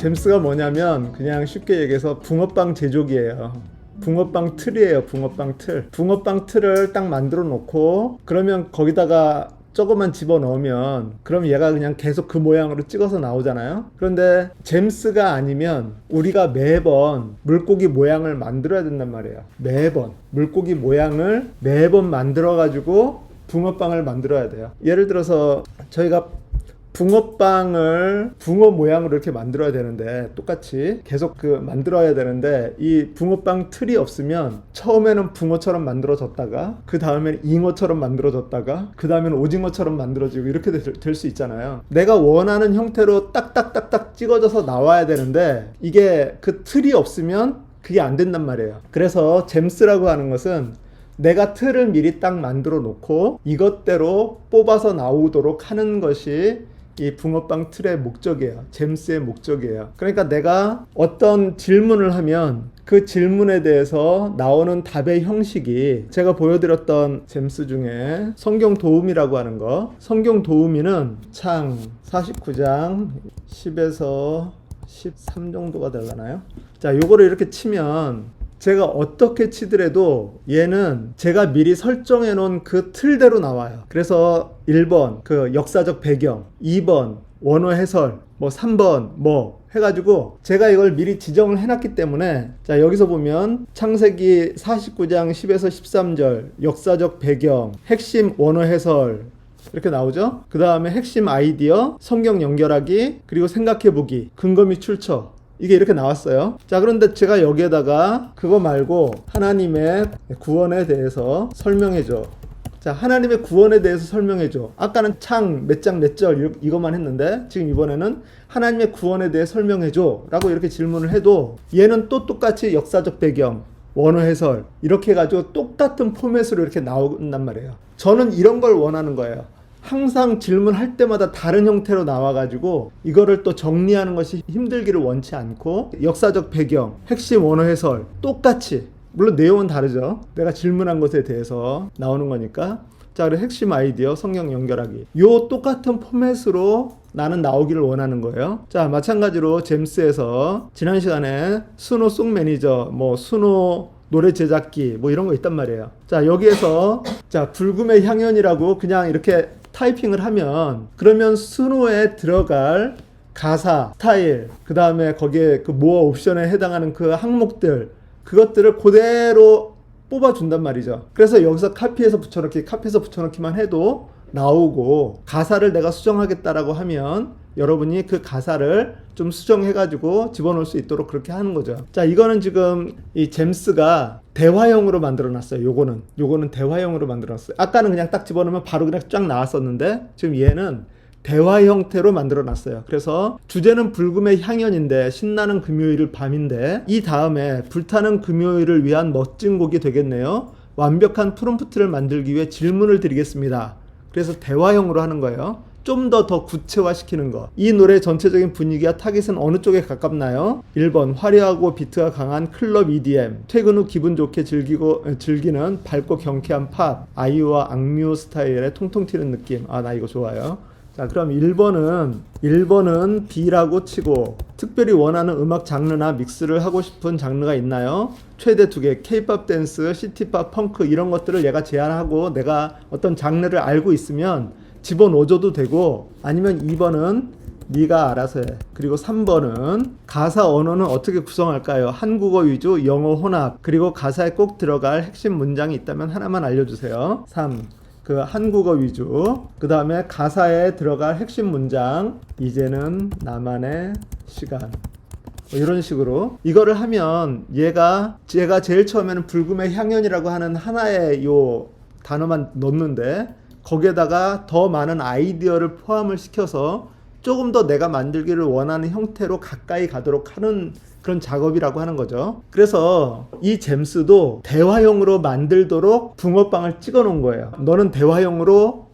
잼스가 뭐냐면 그냥 쉽게 얘기해서 붕어빵 제조기예요. 붕어빵 틀이에요. 붕어빵 틀. 붕어빵 틀을 딱 만들어 놓고 그러면 거기다가 조금만 집어넣으면 그럼 얘가 그냥 계속 그 모양으로 찍어서 나오잖아요. 그런데 잼스가 아니면 우리가 매번 물고기 모양을 만들어야 된단 말이에요. 매번 물고기 모양을 매번 만들어 가지고 붕어빵을 만들어야 돼요. 예를 들어서 저희가 붕어빵을 붕어 모양으로 이렇게 만들어야 되는데 똑같이 계속 만들어야 되는데 이 붕어빵 틀이 없으면 처음에는 붕어처럼 만들어졌다가 그 다음에는 잉어처럼 만들어졌다가 그 다음에는 오징어처럼 만들어지고 이렇게 될 수 있잖아요. 내가 원하는 형태로 딱딱딱딱 찍어져서 나와야 되는데 이게 그 틀이 없으면 그게 안 된단 말이에요. 그래서 잼스라고 하는 것은 내가 틀을 미리 딱 만들어 놓고 이것대로 뽑아서 나오도록 하는 것이 이 붕어빵 틀의 목적이에요. 잼스의 목적이에요. 그러니까 내가 어떤 질문을 하면 그 질문에 대해서 나오는 답의 형식이 제가 보여드렸던 잼스 중에 성경 도우미라고 하는 거, 성경 도우미는 창 49장 10에서 13 정도가 되려나요? 자, 요거를 이렇게 치면 제가 어떻게 치더라도 얘는 제가 미리 설정해 놓은 그 틀대로 나와요. 그래서 1번 그 역사적 배경, 2번 원어 해설, 뭐 3번 뭐 해가지고 제가 이걸 미리 지정을 해놨기 때문에 자 여기서 보면 창세기 49장 10에서 13절 역사적 배경, 핵심 원어 해설 이렇게 나오죠. 그 다음에 핵심 아이디어, 성경 연결하기, 그리고 생각해보기, 근거 및 출처, 이게 이렇게 나왔어요. 자, 그런데 제가 여기에다가 그거 말고 하나님의 구원에 대해서 설명해줘. 자, 하나님의 구원에 대해서 설명해줘. 아까는 창 몇 장 몇 절 이것만 했는데 지금 이번에는 하나님의 구원에 대해 설명해줘 라고 이렇게 질문을 해도 얘는 또 똑같이 역사적 배경, 원어 해설 이렇게 해가지고 똑같은 포맷으로 이렇게 나온단 말이에요. 저는 이런 걸 원하는 거예요. 항상 질문할 때마다 다른 형태로 나와가지고 이거를 또 정리하는 것이 힘들기를 원치 않고 역사적 배경, 핵심 원어 해설 똑같이, 물론 내용은 다르죠. 내가 질문한 것에 대해서 나오는 거니까. 자, 그리고 핵심 아이디어, 성경 연결하기, 요 똑같은 포맷으로 나는 나오기를 원하는 거예요. 자, 마찬가지로 잼스에서 지난 시간에 수노 송 매니저, 뭐 수노 노래 제작기 뭐 이런 거 있단 말이에요. 자, 여기에서 자 불금의 향연이라고 그냥 이렇게 타이핑을 하면 그러면 수노에 들어갈 가사, 스타일, 그 다음에 거기에 그 모어 옵션에 해당하는 그 항목들 그것들을 그대로 뽑아준단 말이죠. 그래서 여기서 카피해서 붙여넣기만 해도 나오고 가사를 내가 수정하겠다라고 하면 여러분이 그 가사를 좀 수정해가지고 집어넣을 수 있도록 그렇게 하는 거죠. 자, 이거는 지금 이 잼스가 대화형으로 만들어놨어요. 요거는 대화형으로 만들어놨어요. 아까는 그냥 딱 집어넣으면 바로 그냥 쫙 나왔었는데 지금 얘는 대화 형태로 만들어놨어요. 그래서 주제는 불금의 향연인데 신나는 금요일 밤인데 이 다음에 불타는 금요일을 위한 멋진 곡이 되겠네요. 완벽한 프롬프트를 만들기 위해 질문을 드리겠습니다. 그래서 대화형으로 하는 거예요. 좀 더 구체화시키는 거. 이 노래 전체적인 분위기와 타깃은 어느 쪽에 가깝나요? 1번 화려하고 비트가 강한 클럽 EDM, 퇴근 후 기분 좋게 즐기는 밝고 경쾌한 팝, 아이유와 악뮤 스타일의 통통 튀는 느낌. 아, 나 이거 좋아요. 자, 그럼 1번은 B라고 치고 특별히 원하는 음악 장르나 믹스를 하고 싶은 장르가 있나요? 최대 2개, K-pop 댄스, 시티팝, 펑크 이런 것들을 얘가 제안하고 내가 어떤 장르를 알고 있으면 집어넣어줘도 되고, 아니면 2번은 네가 알아서 해. 그리고 3번은 가사 언어는 어떻게 구성할까요? 한국어 위주, 영어 혼합, 그리고 가사에 꼭 들어갈 핵심 문장이 있다면 하나만 알려주세요. 3. 그 한국어 위주, 그 다음에 가사에 들어갈 핵심 문장, 이제는 나만의 시간, 뭐 이런 식으로 이거를 하면 제가 제일 처음에는 불금의 향연이라고 하는 하나의 요 단어만 넣는데 거기에다가 더 많은 아이디어를 포함을 시켜서 조금 더 내가 만들기를 원하는 형태로 가까이 가도록 하는 그런 작업이라고 하는 거죠. 그래서 이 잼스도 대화형으로 만들도록 붕어빵을 찍어 놓은 거예요. 너는 대화형으로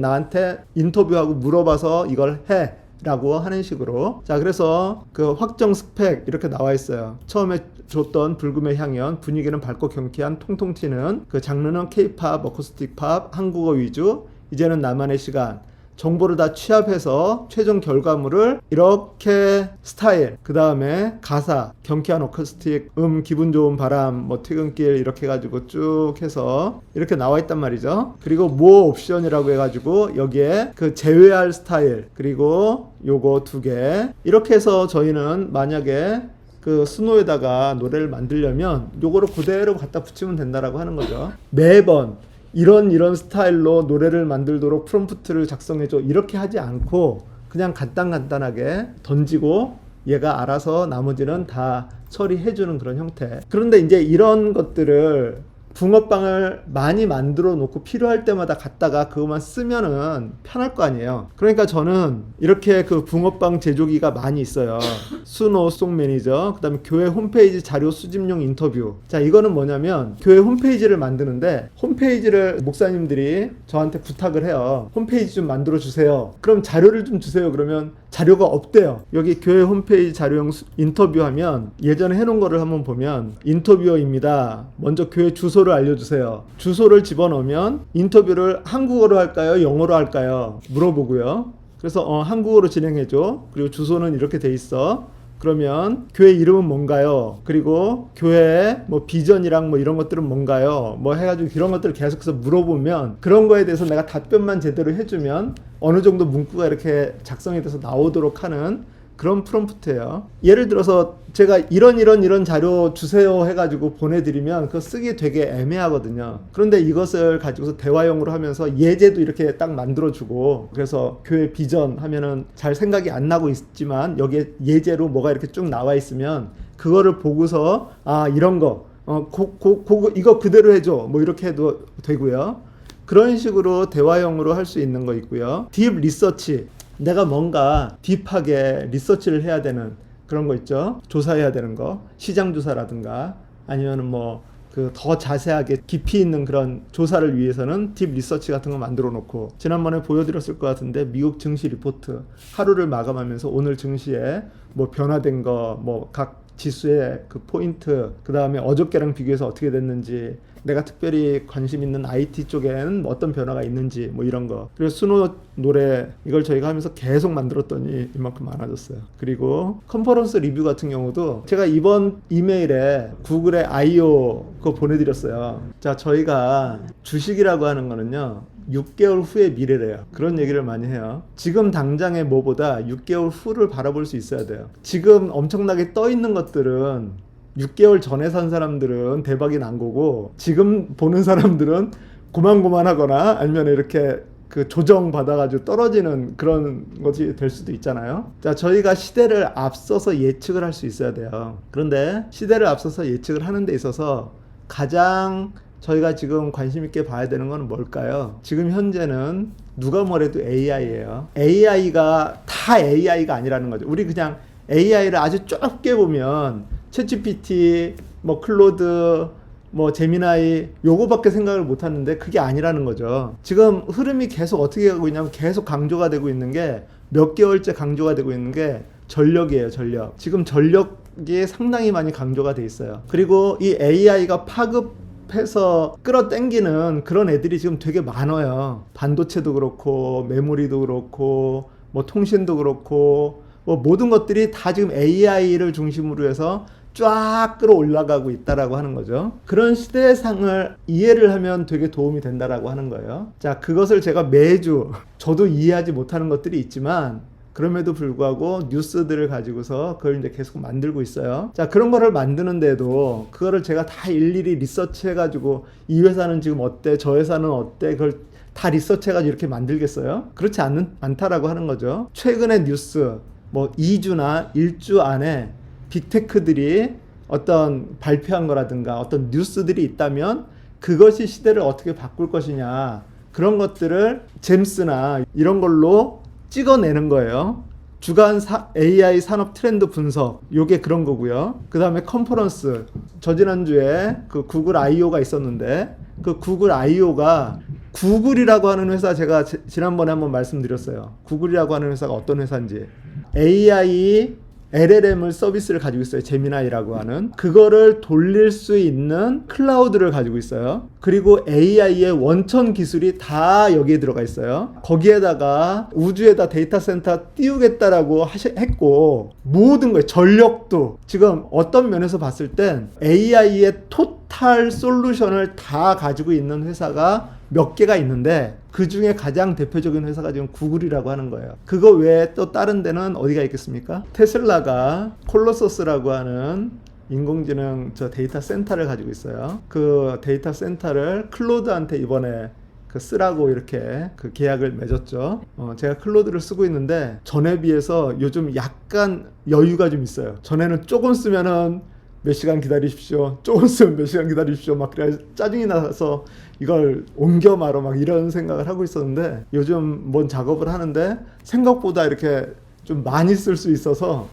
나한테 인터뷰하고 물어봐서 이걸 해 라고 하는 식으로. 자, 그래서 그 확정 스펙 이렇게 나와 있어요. 처음에 줬던 불금의 향연, 분위기는 밝고 경쾌한 통통 튀는, 그 장르는 K-팝, 어쿠스틱 팝, 한국어 위주, 이제는 나만의 시간. 정보를 다 취합해서 최종 결과물을 이렇게 스타일, 그 다음에 가사, 경쾌한 어쿠스틱, 기분 좋은 바람, 뭐 퇴근길 이렇게 해가지고 쭉 해서 이렇게 나와 있단 말이죠. 그리고 모 옵션이라고 해가지고 여기에 그 제외할 스타일, 그리고 요거 2개 이렇게 해서 저희는 만약에 그 스노에다가 노래를 만들려면 요거를 그대로 갖다 붙이면 된다라고 하는 거죠. 매번 이런 스타일로 노래를 만들도록 프롬프트를 작성해줘 이렇게 하지 않고 그냥 간단하게 던지고 얘가 알아서 나머지는 다 처리해주는 그런 형태. 그런데 이제 이런 것들을 붕어빵을 많이 만들어 놓고 필요할 때마다 갖다가 그것만 쓰면은 편할 거 아니에요. 그러니까 저는 이렇게 그 붕어빵 제조기가 많이 있어요. 수노 송 매니저, 그 다음에 교회 홈페이지 자료 수집용 인터뷰. 자, 이거는 뭐냐면 교회 홈페이지를 만드는데 홈페이지를 목사님들이 저한테 부탁을 해요. 홈페이지 좀 만들어 주세요. 그럼 자료를 좀 주세요. 그러면 자료가 없대요. 여기 교회 홈페이지 자료용 인터뷰하면 예전에 해놓은 거를 한번 보면 인터뷰어입니다. 먼저 교회 주소를 알려주세요. 주소를 집어넣으면 인터뷰를 한국어로 할까요? 영어로 할까요? 물어보고요. 그래서 한국어로 진행해줘. 그리고 주소는 이렇게 돼 있어. 그러면 교회 이름은 뭔가요? 그리고 교회 뭐 비전이랑 뭐 이런 것들은 뭔가요? 뭐 해가지고 이런 것들을 계속해서 물어보면 그런 거에 대해서 내가 답변만 제대로 해주면 어느 정도 문구가 이렇게 작성이 돼서 나오도록 하는 그런 프롬프트예요. 예를 들어서 제가 이런 자료 주세요 해가지고 보내드리면 그거 쓰기 되게 애매하거든요. 그런데 이것을 가지고서 대화용으로 하면서 예제도 이렇게 딱 만들어주고, 그래서 교회 비전 하면은 잘 생각이 안 나고 있지만 여기에 예제로 뭐가 이렇게 쭉 나와 있으면 그거를 보고서 이런 거 이거 그대로 해줘 뭐 이렇게 해도 되고요. 그런 식으로 대화용으로 할 수 있는 거 있고요. 딥 리서치, 내가 뭔가 딥하게 리서치를 해야 되는 그런 거 있죠. 조사해야 되는 거, 시장 조사라든가 아니면 뭐 그 더 자세하게 깊이 있는 그런 조사를 위해서는 딥 리서치 같은 거 만들어 놓고, 지난번에 보여드렸을 것 같은데 미국 증시 리포트 하루를 마감하면서 오늘 증시에 뭐 변화된 거, 뭐 각 지수의 그 포인트, 그 다음에 어저께랑 비교해서 어떻게 됐는지, 내가 특별히 관심 있는 IT 쪽에는 어떤 변화가 있는지 뭐 이런 거. 그리고 수노 노래 이걸 저희가 하면서 계속 만들었더니 이만큼 많아졌어요. 그리고 컨퍼런스 리뷰 같은 경우도 제가 이번 이메일에 구글의 I.O. 그거 보내드렸어요. 자, 저희가 주식이라고 하는 거는요 6개월 후의 미래래요. 그런 얘기를 많이 해요. 지금 당장의 뭐보다 6개월 후를 바라볼 수 있어야 돼요. 지금 엄청나게 떠 있는 것들은 6개월 전에 산 사람들은 대박이 난 거고, 지금 보는 사람들은 고만고만하거나 아니면 이렇게 그 조정 받아가지고 떨어지는 그런 것이 될 수도 있잖아요. 자, 저희가 시대를 앞서서 예측을 할 수 있어야 돼요. 그런데 시대를 앞서서 예측을 하는 데 있어서 가장 저희가 지금 관심 있게 봐야 되는 건 뭘까요? 지금 현재는 누가 뭐래도 AI예요. AI가 다 AI가 아니라는 거죠. 우리 그냥 AI를 아주 좁게 보면 챗GPT, 뭐 클로드, 뭐 제미나이 요거밖에 생각을 못 하는데 그게 아니라는 거죠. 지금 흐름이 계속 어떻게 가고 있냐면 계속 강조가 되고 있는 게, 몇 개월째 강조가 되고 있는 게 전력이에요. 전력. 지금 전력이 상당히 많이 강조가 돼 있어요. 그리고 이 AI가 파급해서 끌어당기는 그런 애들이 지금 되게 많아요. 반도체도 그렇고 메모리도 그렇고 뭐 통신도 그렇고 뭐 모든 것들이 다 지금 AI를 중심으로 해서 쫙 끌어올라가고 있다라고 하는 거죠. 그런 시대상을 이해를 하면 되게 도움이 된다라고 하는 거예요. 자, 그것을 제가 매주 저도 이해하지 못하는 것들이 있지만 그럼에도 불구하고 뉴스들을 가지고서 그걸 이제 계속 만들고 있어요. 자, 그런 거를 만드는데도 그거를 제가 다 일일이 리서치 해가지고 이 회사는 지금 어때, 저 회사는 어때, 그걸 다 리서치 해가지고 이렇게 만들겠어요? 그렇지 않다라고 하는 거죠. 최근의 뉴스, 뭐 2주나 1주 안에 빅테크들이 어떤 발표한 거라든가 어떤 뉴스들이 있다면 그것이 시대를 어떻게 바꿀 것이냐, 그런 것들을 잼스나 이런 걸로 찍어내는 거예요. 주간 AI 산업 트렌드 분석, 요게 그런 거고요. 그 다음에 컨퍼런스, 저지난주에 그 구글 I.O.가 있었는데 그 구글 I.O.가 구글이라고 하는 회사, 제가 지난번에 한번 말씀드렸어요. 구글이라고 하는 회사가 어떤 회사인지. AI LLM을 서비스를 가지고 있어요. 제미나이라고 하는. 그거를 돌릴 수 있는 클라우드를 가지고 있어요. 그리고 AI의 원천 기술이 다 여기에 들어가 있어요. 거기에다가 우주에다 데이터 센터 띄우겠다라고 했고, 모든 거예요. 전력도 지금 어떤 면에서 봤을 땐 AI의 토탈 솔루션을 다 가지고 있는 회사가 몇 개가 있는데, 그 중에 가장 대표적인 회사가 지금 구글이라고 하는 거예요. 그거 외에 또 다른 데는 어디가 있겠습니까? 테슬라가 콜로서스라고 하는 인공지능 데이터 센터를 가지고 있어요. 그 데이터 센터를 클로드한테 이번에 쓰라고 이렇게 그 계약을 맺었죠. 제가 클로드를 쓰고 있는데 전에 비해서 요즘 약간 여유가 좀 있어요. 전에는 조금 쓰면은 몇 시간 기다리십시오. 조금 쓰면 몇 시간 기다리십시오. 막 그래 짜증이 나서 이걸 옮겨 말어 막 이런 생각을 하고 있었는데, 요즘 뭔 작업을 하는데 생각보다 이렇게 좀 많이 쓸 수 있어서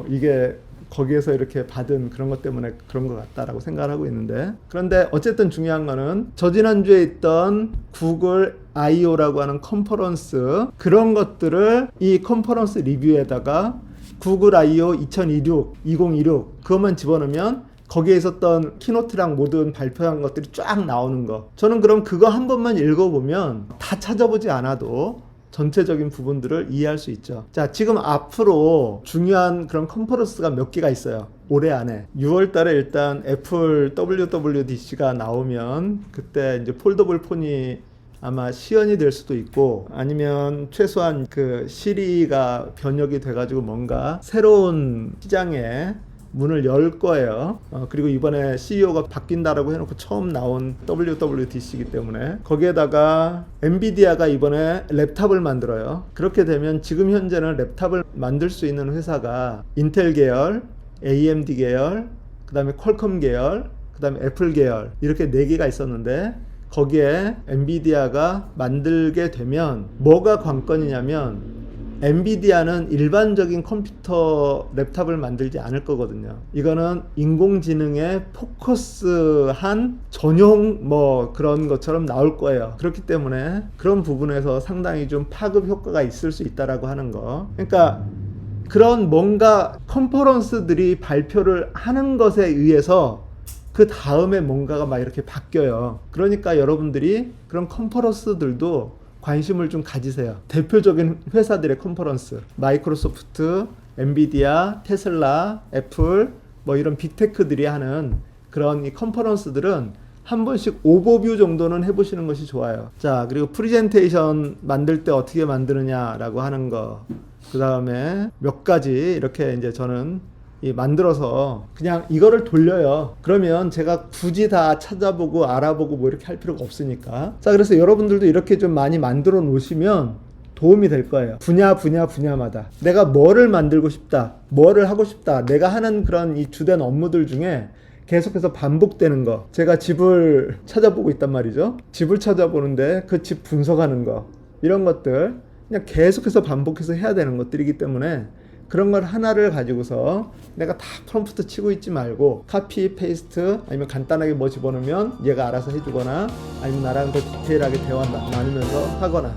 이게 거기에서 이렇게 받은 그런 것 때문에 그런 것 같다라고 생각을 하고 있는데, 그런데 어쨌든 중요한 거는 저지난주에 있던 구글 I.O.라고 하는 컨퍼런스, 그런 것들을 이 컨퍼런스 리뷰에다가 구글 I.O. 2026 그것만 집어넣으면 거기에 있었던 키노트랑 모든 발표한 것들이 쫙 나오는 거. 저는 그럼 그거 한 번만 읽어보면 다 찾아보지 않아도 전체적인 부분들을 이해할 수 있죠. 자, 지금 앞으로 중요한 그런 컨퍼런스가 몇 개가 있어요. 올해 안에 6월 달에 일단 애플 WWDC가 나오면 그때 이제 폴더블 폰이 아마 시연이 될 수도 있고, 아니면 최소한 그 시리가 변혁이 돼가지고 뭔가 새로운 시장에 문을 열 거예요. 그리고 이번에 CEO가 바뀐다라고 해놓고 처음 나온 WWDC이기 때문에, 거기에다가 엔비디아가 이번에 랩탑을 만들어요. 그렇게 되면 지금 현재는 랩탑을 만들 수 있는 회사가 인텔 계열, AMD 계열, 그 다음에 퀄컴 계열, 그 다음에 애플 계열, 이렇게 4개가 있었는데, 거기에 엔비디아가 만들게 되면 뭐가 관건이냐면, 엔비디아는 일반적인 컴퓨터 랩탑을 만들지 않을 거거든요. 이거는 인공지능에 포커스한 전용 뭐 그런 것처럼 나올 거예요. 그렇기 때문에 그런 부분에서 상당히 좀 파급 효과가 있을 수 있다라고 하는 거. 그러니까 그런 뭔가 컨퍼런스들이 발표를 하는 것에 의해서 그 다음에 뭔가가 막 이렇게 바뀌어요. 그러니까 여러분들이 그런 컨퍼런스들도 관심을 좀 가지세요. 대표적인 회사들의 컨퍼런스, 마이크로소프트, 엔비디아, 테슬라, 애플, 뭐 이런 빅테크들이 하는 그런 이 컨퍼런스들은 한 번씩 오버뷰 정도는 해보시는 것이 좋아요. 자, 그리고 프리젠테이션 만들 때 어떻게 만드느냐라고 하는 거, 그 다음에 몇 가지 이렇게 이제 저는 만들어서 그냥 이거를 돌려요. 그러면 제가 굳이 다 찾아보고 알아보고 뭐 이렇게 할 필요가 없으니까. 자, 그래서 여러분들도 이렇게 좀 많이 만들어 놓으시면 도움이 될 거예요. 분야마다 내가 뭐를 만들고 싶다, 뭐를 하고 싶다, 내가 하는 그런 이 주된 업무들 중에 계속해서 반복되는 거. 제가 집을 찾아보고 있단 말이죠. 집을 찾아보는데 그 집 분석하는 거, 이런 것들 그냥 계속해서 반복해서 해야 되는 것들이기 때문에, 그런 걸 하나를 가지고서 내가 다 프롬프트 치고 있지 말고 카피, 페이스트, 아니면 간단하게 뭐 집어넣으면 얘가 알아서 해주거나, 아니면 나랑 더 디테일하게 대화 나누면서 하거나,